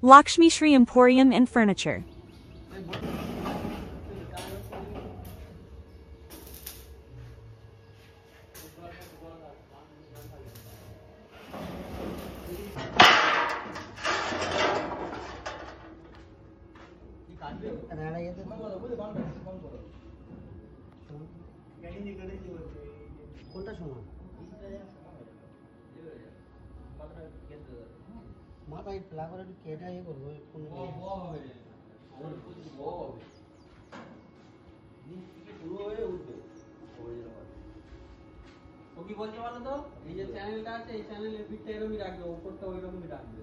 Lakshmi Shri Emporium and Furniture. মাথায় plug করে একটু কেটে ইয়ে করবো ও কি বলছে বলো তো এই যে চ্যানেলটা আছে এই চ্যানেলের পিঠটা এরকমই রাখবে উপরটা ওইরকমই রাখবে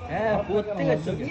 হ্যাঁ প্রত্যেকের চোখে